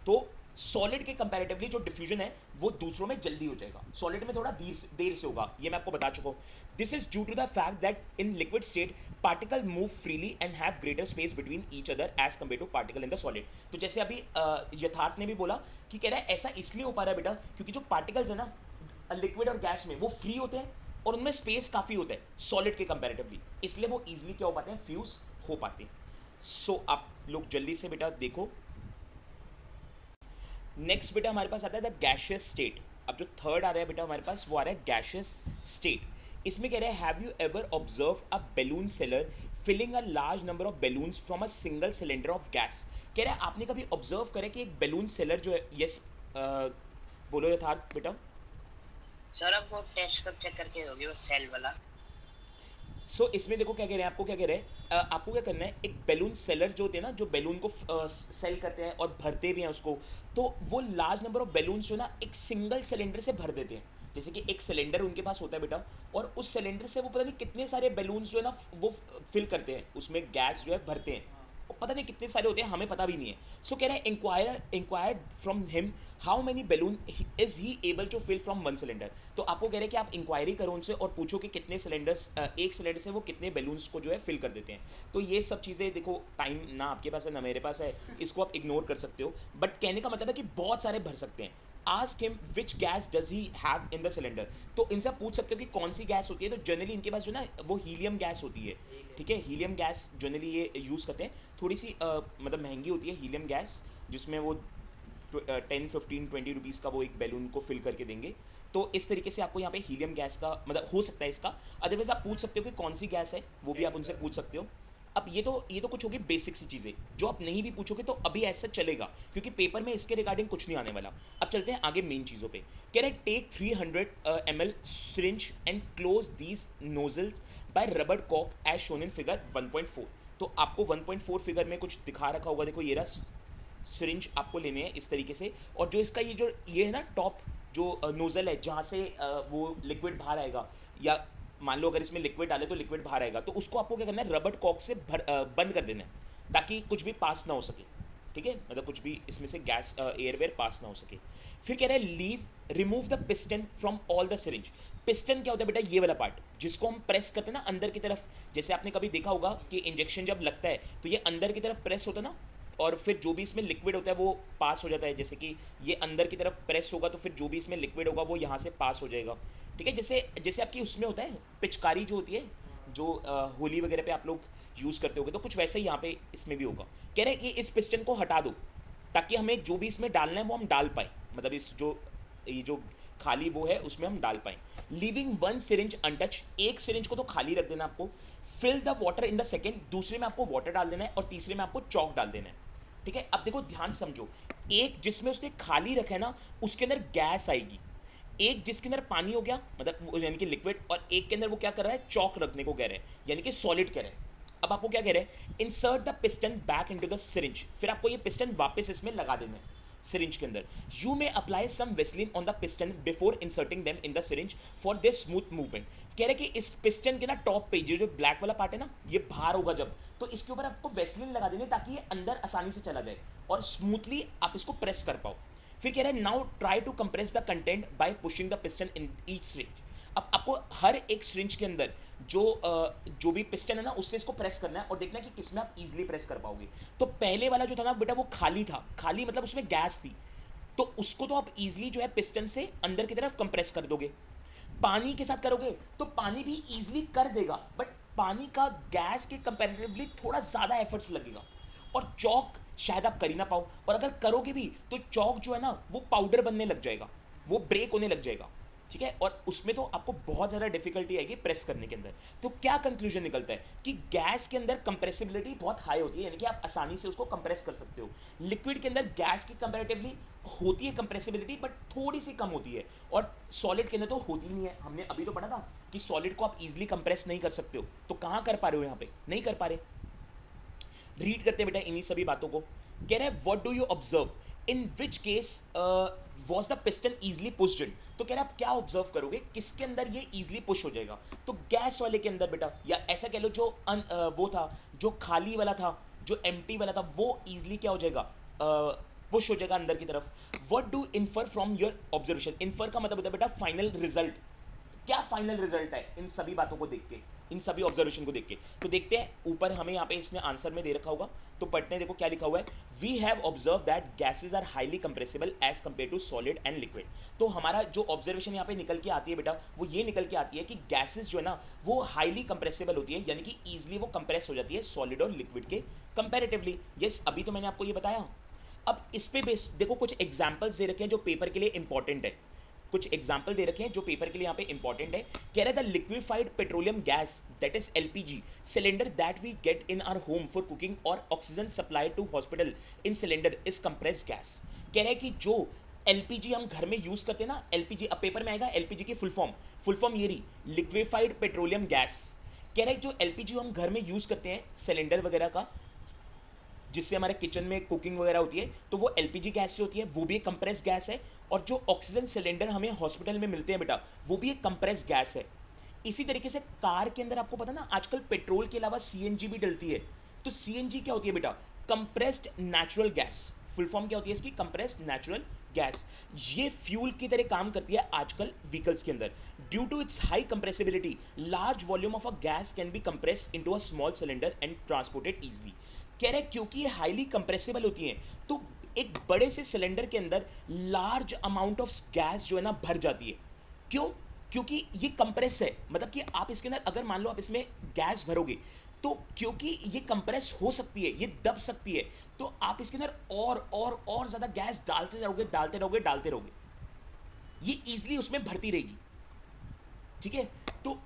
तो सॉलिड के कंपैरेटिवली जो डिफ्यूजन है वो दूसरों में जल्दी हो जाएगा, सॉलिड में थोड़ा देर से होगा, ये मैं आपको बता चुका हूं। This is due to the fact that in liquid state particle move freely and have greater space between each other as compare to particle in the solid. तो जैसे अभी यथार्थ ने भी बोला कि कह रहा है ऐसा इसलिए हो पा रहा है बेटा क्योंकि जो पार्टिकल्स है ना लिक्विड और गैस में वो फ्री होते हैं और उनमें स्पेस काफी होता है सॉलिड के कंपैरेटिवली, इसलिए वो इजीली क्या हो पाते हैं, फ्यूज हो पाते हैं। सो आप लोग जल्दी से बेटा देखो, नेक्स्ट बेटा हमारे पास आता है द गैशियस स्टेट। अब जो थर्ड आ रहा है बेटा हमारे पास वो आ रहा है गैशियस स्टेट। इसमें कह रहा है have you ever observe a balloon seller filling a large number of balloons from a single cylinder of gas. कह रहा है आपने कभी ऑब्जर्व करा कि एक बैलून सेलर जो है, यस बोलो यथार्थ बेटा। सर अब वो टेस्ट कब चेक करके होगी वो सेल वाला? सो इसमें देखो क्या कह रहे हैं, आपको क्या कह रहे हैं, आपको क्या करना है, एक बैलून सेलर जो होते हैं ना, जो बैलून को सेल करते हैं और भरते भी हैं उसको, तो वो लार्ज नंबर ऑफ बैलून्स जो ना एक सिंगल सिलेंडर से भर देते हैं। जैसे कि एक सिलेंडर उनके पास होता है बेटा, और उस सिलेंडर से वो पता नहीं कितने सारे बैलून्स जो है ना वो फिल करते हैं, उसमें गैस जो है भरते हैं, और पता नहीं कितने सारे होते हैं, हमें पता भी नहीं है। सो कह रहे हैं inquire from him how many balloon is he able to fill from one cylinder. तो आपको कह रहे हैं कि आप इंक्वायरी करो उनसे और पूछो कि कितने सिलेंडर्स, एक सिलेंडर से वो कितने बैलून्स को जो है फिल कर देते हैं। तो ये सब चीज़ें देखो, टाइम ना आपके पास है ना मेरे पास है, इसको आप इग्नोर कर सकते हो, बट कहने का मतलब है कि बहुत सारे भर सकते हैं। Ask him which gas does he have in the cylinder. तो इनसे पूछ सकते हो कि कौन सी गैस होती है। तो जनरली इनके पास जो ना वो हीलियम गैस होती है, ठीक है, हीलियम गैस जनरली ये यूज़ करते हैं। थोड़ी सी मतलब महंगी होती है हीलियम गैस, जिसमें वो 10 15 20 रुपीज़ का वो एक बैलून को फिल करके देंगे। तो इस तरीके से आपको यहाँ पे हीलियम गैस का मतलब हो सकता है इसका। अदरवाइज आप पूछ सकते हो कि कौन सी गैस है, वो भी आप उनसे पूछ सकते हो। अब ये तो कुछ होगी बेसिक सी चीज़ें जो आप नहीं भी पूछोगे तो अभी ऐसा चलेगा, क्योंकि पेपर में इसके रिगार्डिंग कुछ नहीं आने वाला। अब चलते हैं आगे मेन चीज़ों पे। कह रहे take 300 ml syringe and close these nozzles by rubber कॉक एज शोन इन फिगर 1.4। तो आपको 1.4 फिगर में कुछ दिखा रखा होगा, देखो ये रहा सिरिंज आपको लेने हैं इस तरीके से, और जो इसका ये है ना टॉप जो नोजल है जहाँ से वो लिक्विड बाहर आएगा, या मान लो अगर इसमें लिक्विड डाले तो लिक्विड बाहर आएगा, तो उसको आपको क्या करना है, रबर कॉक से बंद कर देना है, ताकि कुछ भी पास ना हो सके। ठीक है, मतलब कुछ भी इसमें से गैस एयरवेयर पास ना हो सके। फिर कह रहे हैं leave remove the piston from all the syringe. Piston क्या होता है बेटा, ये वाला पार्ट जिसको हम प्रेस करते हैं ना अंदर की तरफ। जैसे आपने कभी देखा होगा कि इंजेक्शन जब लगता है तो ये अंदर की तरफ प्रेस होता है ना, और फिर जो भी इसमें लिक्विड होता है वो पास हो जाता है। जैसे कि ये अंदर की तरफ प्रेस होगा तो फिर जो भी इसमें लिक्विड होगा वो यहाँ से पास हो जाएगा। ठीक है, जैसे जैसे आपकी उसमें होता है पिचकारी जो होती है, जो होली वगैरह पे आप लोग यूज़ करते होगे, तो कुछ वैसे ही यहाँ पे इसमें भी होगा। कह रहे हैं कि इस पिस्टन को हटा दो, ताकि हमें जो भी इसमें डालना है वो हम डाल पाए, मतलब इस जो ये जो खाली वो है उसमें हम डाल पाए। लीविंग वन सिरिंज अनटच, एक सिरिंज को तो खाली रख देना आपको। Fill the water in the second, दूसरे में आपको वाटर डाल देना है और तीसरे में आपको चौक डाल देना है। ठीक है, अब देखो ध्यान समझो, एक जिसमें उसने खाली रखा है ना उसके अंदर गैस आएगी, एक जिसके अंदर पानी हो गया मतलब यानी कि लिक्विड, और एक के अंदर वो क्या कर रहा है, चौक रखने को कह रहे हैं, यानी कि सॉलिड कह रहे हैं। अब आपको क्या कह रहे हैं, insert the piston back into the syringe. फिर आपको ये पिस्टन वापस इसमें लगा देना है सिरिंज के अंदर। You may apply some Vaseline on the piston before inserting them in the syringe for this smooth movement. कह रहे कि इस पिस्टन के ना टॉप पे जो ब्लैक वाला पार्ट है ना, ये बाहर होगा जब, तो इसके ऊपर आपको वेस्लिन लगा देनी ताकि ये अंदर आसानी से चला जाए और स्मूथली आप इसको प्रेस कर पाओ। फिर कह रहे हैं now try to compress the content by pushing the piston in each syringe. अब आपको हर एक सिरिंज के अंदर जो भी पिस्टन है ना उससे इसको प्रेस करना है और देखना है कि किसमें आप इजीली प्रेस कर पाओगे। तो पहले वाला जो था ना बेटा वो खाली था, खाली मतलब उसमें गैस थी, तो उसको तो आप इजीली जो है पिस्टन से अंदर की तरफ कंप्रेस कर दोगे। पानी के साथ करोगे तो पानी भी इजीली कर देगा, बट पानी का गैस के कंपैरेटिवली थोड़ा ज़्यादा एफर्ट्स लगेगा। और चौक शायद आप कर ही ना पाओ, और अगर करोगे भी तो चौक जो है ना वो पाउडर बनने लग जाएगा, वो ब्रेक होने लग जाएगा। ठीक है, और उसमें तो आपको बहुत ज़्यादा डिफिकल्टी आएगी प्रेस करने के अंदर। तो क्या कंक्लूजन निकलता है कि गैस के अंदर कंप्रेसिबिलिटी बहुत हाई होती है, यानी कि आप आसानी से उसको कंप्रेस कर सकते हो। लिक्विड के अंदर गैस की कंपैरेटिवली होती है कंप्रेसिबिलिटी, बट थोड़ी सी कम होती है, और सॉलिड के अंदर तो होती नहीं है। हमने अभी तो पढ़ा था कि सॉलिड को आप इजीली कंप्रेस नहीं कर सकते हो, तो कहाँ कर पा रहे हो, यहाँ पे नहीं कर पा रहे। रीड करते बेटा इन्हीं सभी बातों को। कह रहे हैं what do you observe in which case was the piston easily pushed in. तो कह रहे हैं आप क्या ऑब्जर्व करोगे किसके अंदर ये ईजिली पुश हो जाएगा। तो गैस वाले के अंदर बेटा, या ऐसा कह लो जो वो था, जो खाली वाला था, जो एम्प्टी वाला था, वो ईजिली क्या हो जाएगा, पुश हो जाएगा अंदर की तरफ। What do infer from your observation. Infer का मतलब होता है बेटा फाइनल रिजल्ट, क्या फाइनल रिजल्ट है इन सभी बातों को देख के, इन सभी ऑब्जर्वेशन को देख के। तो देखते हैं ऊपर हमें यहाँ पे इसने आंसर में दे रखा होगा, तो पढ़ते हैं। देखो क्या लिखा हुआ है, we have observe that gases are highly compressible as compare to solid and liquid. तो हमारा जो ऑब्जर्वेशन यहाँ पे निकल के आती है बेटा, वो ये निकल के आती है कि गैसेज जो है ना वो हाईली कंप्रेसिबल होती है, यानी कि ईजिली वो कंप्रेस हो जाती है सॉलिड और लिक्विड के कंपेरेटिवली। यस, अभी तो मैंने आपको ये बताया। अब इस पे बेस देखो कुछ एग्जाम्पल्स दे रखे हैं जो पेपर के लिए इंपॉर्टेंट है, कुछ एग्जाम्पल दे रखे हैं जो पेपर के लिए यहाँ पे इंपॉर्टेंट है। कह रहे the liquefied petroleum gas that is LPG cylinder that we get in our home for cooking और oxygen supply to hospital in cylinder is compressed gas. कह रहे हैं कि जो एलपीजी हम घर में यूज करते हैं ना, एलपीजी अब पेपर में आएगा, एलपीजी की फुल फॉर्म ये रही लिक्विफाइड पेट्रोलियम गैस। कह रहा है जो एलपीजी हम घर में यूज करते हैं सिलेंडर वगैरह का, जिससे हमारे किचन में कुकिंग वगैरह होती है, तो वो एलपीजी गैस से होती है, वो भी एक कंप्रेस गैस है। और जो ऑक्सीजन सिलेंडर हमें हॉस्पिटल में मिलते हैं बेटा, वो भी एक कंप्रेस गैस है। इसी तरीके से कार के अंदर आपको पता ना आजकल पेट्रोल के अलावा सीएनजी भी डलती है। तो सीएनजी क्या होती है बेटा? Compressed natural gas. फुल फॉर्म क्या होती है इसकी? Compressed natural gas. ये फ्यूल की तरह काम करती है आजकल व्हीकल्स के अंदर। Due to its high compressibility, large volume of a gas can be compress into a small cylinder and transported easily. कह रहे हैं क्योंकि ये हाईली कंप्रेसिबल होती हैं, तो एक बड़े से सिलेंडर के अंदर लार्ज अमाउंट ऑफ गैस जो है ना भर जाती है। क्यों? क्योंकि ये कंप्रेस है, मतलब कि आप इसके अंदर अगर मान लो आप इसमें गैस भरोगे, तो क्योंकि ये कंप्रेस हो सकती है, ये दब सकती है, तो आप इसके अंदर और ज्यादा गैस डालते रहोगे, डालते रहोगे, डालते रहोगे, ये इजीली उसमें भरती रहेगी। ठीक है? तो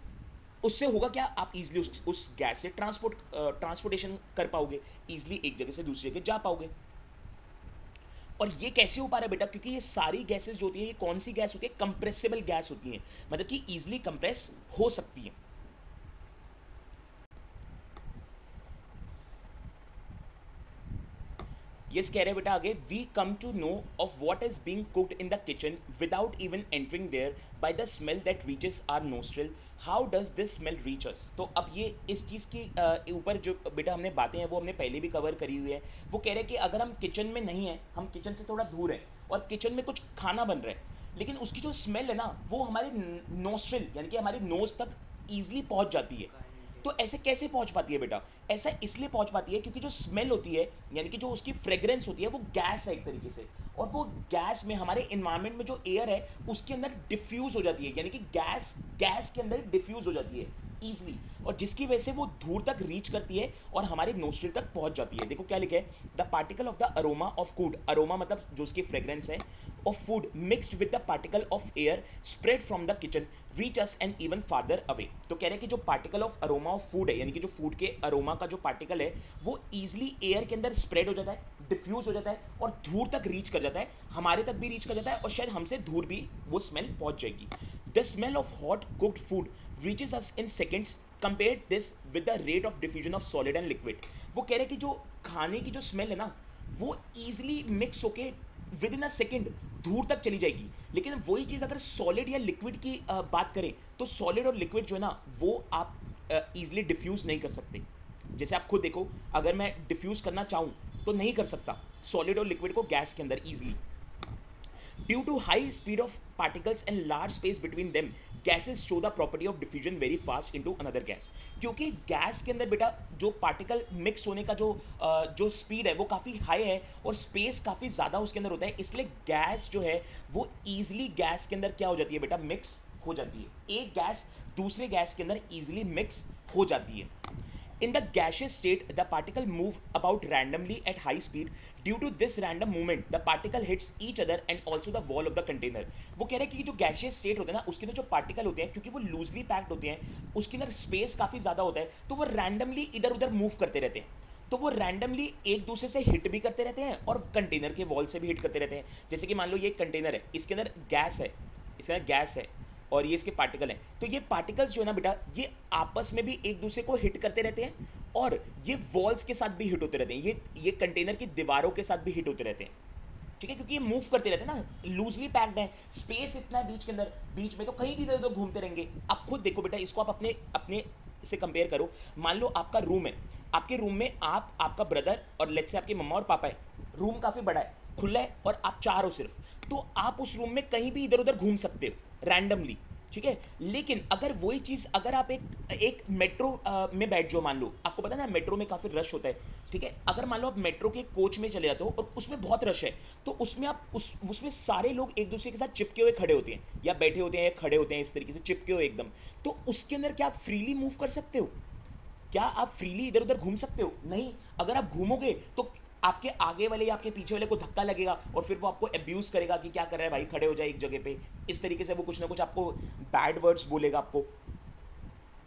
उससे होगा क्या? आप इजीली उस गैस से ट्रांसपोर्टेशन कर पाओगे, इजीली एक जगह से दूसरी जगह जा पाओगे। और ये कैसे हो पा रहा है बेटा? क्योंकि ये सारी गैसेस जो होती है, ये कौन सी गैस होती है? कंप्रेसिबल गैस होती है, मतलब कि इजीली कंप्रेस हो सकती है। यस कह रहे हैं बेटा आगे, we come to know of what is being cooked in the kitchen without even entering there by the smell that reaches our nostril. How does this smell reach us? तो अब ये इस चीज़ की ऊपर जो बेटा हमने बातें हैं वो हमने पहले भी कवर करी हुई है। वो कह रहे हैं कि अगर हम किचन में नहीं हैं, हम किचन से थोड़ा दूर हैं और किचन में कुछ खाना बन रहा है, लेकिन उसकी जो स्मेल है ना वो हमारे नोस्ट्रिल यानी कि हमारी नोज तक ईजिली पहुंच जाती है। तो ऐसे कैसे पहुंच पाती है बेटा? ऐसा इसलिए पहुंच पाती है क्योंकि जो स्मेल होती है यानी कि जो उसकी फ्रेग्रेंस होती है वो गैस है एक तरीके से, और वो गैस में हमारे इन्वायरमेंट में जो एयर है उसके अंदर डिफ्यूज हो जाती है, यानी कि गैस गैस के अंदर डिफ्यूज हो जाती है ईजिली, और जिसकी वजह से वो दूर तक रीच करती है और हमारे नोस्ट्रिल तक पहुंच जाती है। देखो क्या लिखा है, the particle of the aroma of food, aroma मतलब जो उसकी फ्रेग्रेंस है, of food mixed with the particle of air spread from the kitchen reach us and even farther away. तो कह रहे हैं कि जो particle of aroma of food है, यानी कि जो फूड के अरोमा का जो पार्टिकल है वो ईजिली एयर के अंदर स्प्रेड हो जाता है, डिफ्यूज हो जाता है और दूर तक रीच कर जाता है, हमारे तक भी रीच कर जाता है और शायद हमसे दूर भी वो स्मेल पहुंच जाएगी। The smell of hot cooked food reaches us in seconds, compare this with the rate of diffusion of solid and liquid. वो कह रहे हैं कि जो खाने की जो स्मेल है ना वो ईजिली मिक्स होके विद इन अ सेकेंड दूर तक चली जाएगी, लेकिन वही चीज़ अगर सॉलिड या लिक्विड की बात करें तो सॉलिड और लिक्विड जो है ना वो आप ईजिली डिफ्यूज नहीं कर सकते। जैसे आप खुद देखो, अगर मैं डिफ्यूज करना चाहूँ तो नहीं कर सकता सॉलिड और लिक्विड को गैस के अंदर easily. Due to high speed of particles and large space between them, gases show the property of diffusion very fast into another gas. क्योंकि गैस के अंदर बेटा जो पार्टिकल मिक्स होने का जो स्पीड है वो काफ़ी हाई है और स्पेस काफ़ी ज़्यादा उसके अंदर होता है, इसलिए गैस जो है वो ईजिली गैस के अंदर क्या हो जाती है बेटा? मिक्स हो जाती है, एक गैस दूसरे गैस के अंदर ईजिली मिक्स हो जाती है। In the gaseous state, the particle move about randomly at high speed. Due to this random movement, the particle hits each other and also the wall of the container. वो कह रहे हैं कि जो gaseous state होता है ना उसके अंदर जो particle होते हैं क्योंकि वो loosely packed होते हैं, उसके अंदर space काफ़ी ज़्यादा होता है, तो वो randomly इधर उधर move करते रहते हैं। तो वो रैंडमली एक दूसरे से हिट भी करते रहते हैं और कंटेनर के वॉल से भी हिट करते रहते हैं। जैसे कि मान लो ये एक कंटेनर है, इसके अंदर गैस है, इसके अंदर गैस है और ये इसके पार्टिकल हैं, तो ये पार्टिकल्स जो है ना बेटा ये आपस में भी एक दूसरे को हिट करते रहते हैं और ये वॉल्स के साथ भी हिट होते रहते हैं, ये कंटेनर की दीवारों के साथ भी हिट होते रहते हैं। ठीक है? क्योंकि ये मूव करते रहते हैं ना, लूजली पैक्ड है, स्पेस इतना है बीच के अंदर, बीच में तो कहीं भी इधर उधर घूमते रहेंगे। आप खुद देखो बेटा, इसको आप अपने अपने से कंपेयर करो। मान लो आपका रूम है, आपके रूम में आप, आपका ब्रदर और लेट्स से आपकी मम्मा और पापा है, रूम काफ़ी बड़ा है, खुला है और आप चार हो सिर्फ, तो आप उस रूम में कहीं भी इधर उधर घूम सकते हो रैंडमली। ठीक है? लेकिन अगर वही चीज़ अगर आप एक मेट्रो में बैठ जाओ, मान लो आपको पता है ना मेट्रो में काफ़ी रश होता है। ठीक है? अगर मान लो आप मेट्रो के कोच में चले जाते हो और उसमें बहुत रश है, तो उसमें आप उसमें सारे लोग एक दूसरे के साथ चिपके हुए खड़े होते हैं या बैठे होते हैं या खड़े होते हैं, इस तरीके से चिपके हुए एकदम। तो उसके अंदर क्या आप फ्रीली मूव कर सकते हो? क्या आप फ्रीली इधर उधर घूम सकते हो? नहीं। अगर आप घूमोगे तो आपके आगे वाले या आपके पीछे वाले को धक्का लगेगा और फिर वो आपको अब्यूज करेगा कि क्या कर रहा है भाई, खड़े हो जाए एक जगह पे, इस तरीके से वो कुछ ना कुछ आपको बैड वर्ड्स बोलेगा आपको।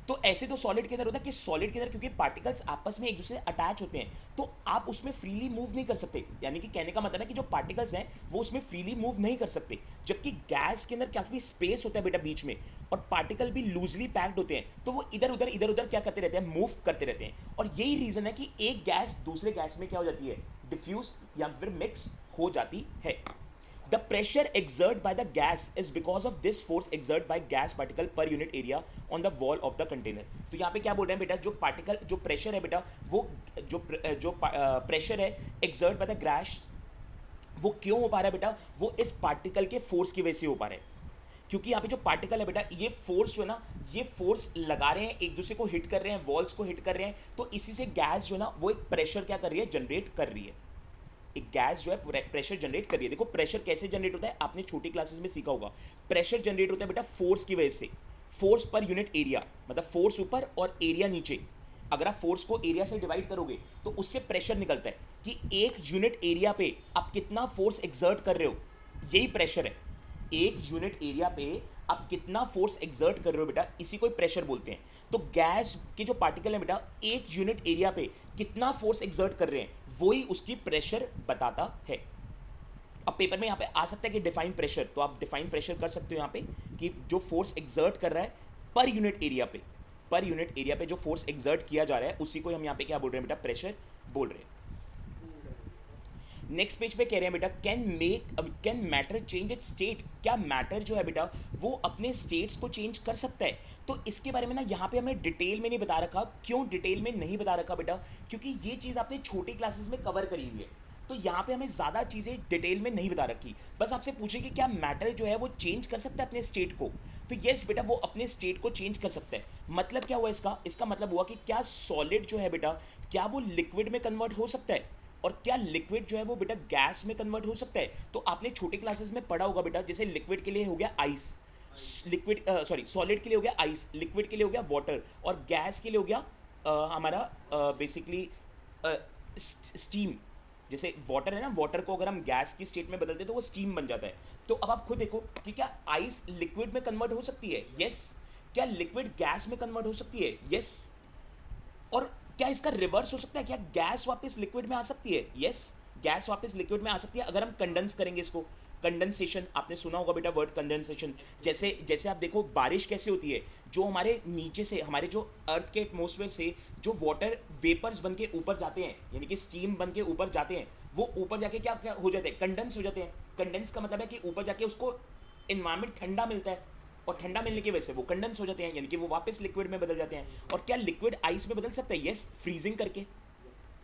तो ऐसे तो सॉलिड के अंदर होता है कि सॉलिड के अंदर क्योंकि पार्टिकल्स आपस में एक दूसरे से अटैच होते हैं तो आप उसमें फ्रीली मूव नहीं कर सकते, यानी कि कहने का मतलब है कि जो पार्टिकल्स हैं वो उसमें फ्रीली मूव नहीं कर सकते, जबकि गैस के अंदर काफी स्पेस होता है बेटा बीच में, और पार्टिकल भी लूजली पैक्ड होते हैं, तो वो इधर उधर क्या करते रहते हैं, मूव करते रहते हैं। और यही रीजन है कि एक गैस दूसरे गैस में क्या हो जाती है, डिफ्यूज या फिर मिक्स हो जाती है। The pressure exerted by the gas is because of this force exerted by gas particle per unit area on the wall of the container। तो यहाँ पे क्या बोल रहे हैं बेटा, जो पार्टिकल जो प्रेशर है बेटा, वो जो प्रेशर है exerted by the gas, वो क्यों हो पा रहा है बेटा, वो इस पार्टिकल के फोर्स की वजह से हो पा रहा है। क्योंकि यहाँ पे जो पार्टिकल है बेटा, ये फोर्स जो है ना, ये फोर्स लगा रहे हैं, एक दूसरे को हिट कर रहे हैं, वॉल्स को हिट कर रहे हैं, तो इसी से गैस जो है ना वो एक प्रेशर क्या कर रही है, जनरेट कर रही है। एक गैस जो है प्रेशर जनरेट कर रही है। देखो प्रेशर कैसे जनरेट होता है, आपने छोटी क्लासेस में सीखा होगा। प्रेशर जनरेट होता है बेटा फोर्स की वजह से, फोर्स पर यूनिट एरिया, मतलब फोर्स ऊपर और एरिया नीचे। अगर आप फोर्स को एरिया से डिवाइड करोगे तो उससे प्रेशर निकलता है कि एक यूनिट एरिया पे आप कितना फोर्स एक्सर्ट कर रहे हो, यही प्रेशर है। एक यूनिट एरिया पे आप कितना फोर्स एक्सर्ट कर रहे हो बेटा, इसी को प्रेशर बोलते हैं। तो गैस के जो पार्टिकल है बेटा, एक यूनिट एरिया पे कितना फोर्स एक्सर्ट कर रहे हैं, वही उसकी प्रेशर बताता है। अब पेपर में यहाँ पे आ सकता है कि डिफाइन प्रेशर, तो आप डिफाइन प्रेशर कर सकते हो यहाँ पे कि जो फोर्स एक्सर्ट कर रहा है पर यूनिट एरिया पे, पर यूनिट एरिया पे जो फोर्स एक्सर्ट किया जा रहा है उसी को हम यहाँ पे क्या बोल रहे हैं बेटा, प्रेशर बोल रहे हैं। नेक्स्ट पेज पे कह रहे हैं बेटा, can matter change it's state, क्या मैटर जो है बेटा वो अपने स्टेट्स को चेंज कर सकता है। तो इसके बारे में ना यहाँ पे हमें डिटेल में नहीं बता रखा। क्यों डिटेल में नहीं बता रखा बेटा, क्योंकि ये चीज़ आपने छोटी क्लासेस में कवर करी हुई है, तो यहाँ पे हमें ज़्यादा चीज़ें डिटेल में नहीं बता रखी। बस आपसे पूछे कि क्या मैटर जो है वो चेंज कर सकता है अपने स्टेट को, तो यस बेटा वो अपने स्टेट को चेंज कर सकता है। मतलब क्या हुआ इसका, इसका मतलब हुआ कि क्या सॉलिड जो है बेटा, क्या वो लिक्विड में कन्वर्ट हो सकता है, और क्या लिक्विड जो है वो बेटा गैस में कन्वर्ट हो सकता है। तो आपने छोटी क्लासेस में पढ़ा होगा बेटा, जैसे लिक्विड के लिए हो गया आइस, लिक्विड सॉरी सॉलिड के लिए हो गया आइस, लिक्विड के लिए हो गया वाटर, और गैस के लिए हो गया हमारा बेसिकली स्टीम। जैसे वाटर है ना, वाटर को अगर हम गैस की स्टेट में बदलते हैं तो वो स्टीम बन जाता है। तो अब आप खुद देखो कि क्या आइस लिक्विड में कन्वर्ट हो सकती है, यस। क्या लिक्विड गैस में कन्वर्ट हो सकती है, यस। और क्या इसका रिवर्स हो सकता है, क्या गैस वापस लिक्विड में आ सकती है, यस। गैस वापस लिक्विड में आ सकती है अगर हम कंडेंस करेंगे इसको। कंडेंसेशन आपने सुना होगा बेटा वर्ड कंडेंसेशन। जैसे जैसे आप देखो बारिश कैसे होती है, जो हमारे नीचे से, हमारे जो अर्थ के एटमॉस्फेयर से जो वाटर वेपर्स बन के ऊपर जाते हैं, यानी कि स्टीम बन के ऊपर जाते हैं, वो ऊपर जाके क्या क्या हो जाते हैं, कंडेंस हो जाते हैं। कंडेंस का मतलब है कि ऊपर जाके उसको इन्वायरमेंट ठंडा मिलता है, और ठंडा मिलने की वजह से वो कंडेंस हो जाते हैं, यानी कि वो वापस लिक्विड में बदल जाते हैं। और क्या लिक्विड आइस में बदल सकता है, यस। फ्रीजिंग करके,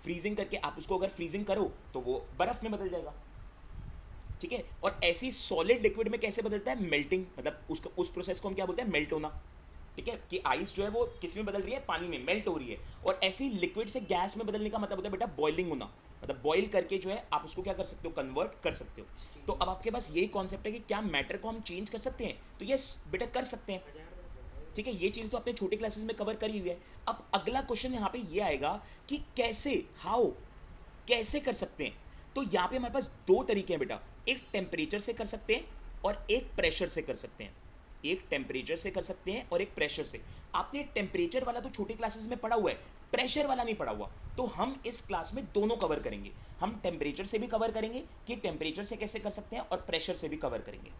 फ्रीजिंग करके आप उसको अगर फ्रीजिंग करो तो वो बर्फ में बदल जाएगा, ठीक है। और ऐसी सॉलिड लिक्विड में कैसे बदलता है, मेल्टिंग, मतलब उस प्रोसेस को हम क्या बोलते हैं, मेल्ट होना, ठीक है। कि आइस जो है वो किस में बदल रही है, पानी में मेल्ट हो रही है। और ऐसी लिक्विड से गैस में बदलने का मतलब होता है बेटा बॉइलिंग होना, मतलब बॉईल करके जो है आप उसको क्या कर सकते हो, कन्वर्ट कर सकते हो। तो अब आपके पास यही कॉन्सेप्ट है कि क्या मैटर को हम चेंज कर सकते हैं, तो यस बेटा कर सकते हैं, ठीक है। ये चीज़ तो आपने छोटे क्लासेस में कवर करी हुई है। अब अगला क्वेश्चन यहाँ पे ये आएगा कि कैसे, हाउ, कैसे कर सकते हैं। तो यहाँ पे हमारे पास दो तरीके हैं बेटा, एक टेम्परेचर से कर सकते हैं और एक प्रेशर से कर सकते हैं। एक टेम्परेचर से कर सकते हैं और एक प्रेशर से। आपने टेम्परेचर वाला तो छोटी क्लासेस में पढ़ा हुआ है, प्रेशर वाला नहीं पढ़ा हुआ। तो हम इस क्लास में दोनों कवर करेंगे। हम टेम्परेचर से भी कवर करेंगे कि टेम्परेचर से कैसे कर सकते हैं, और प्रेशर से भी कवर करेंगे।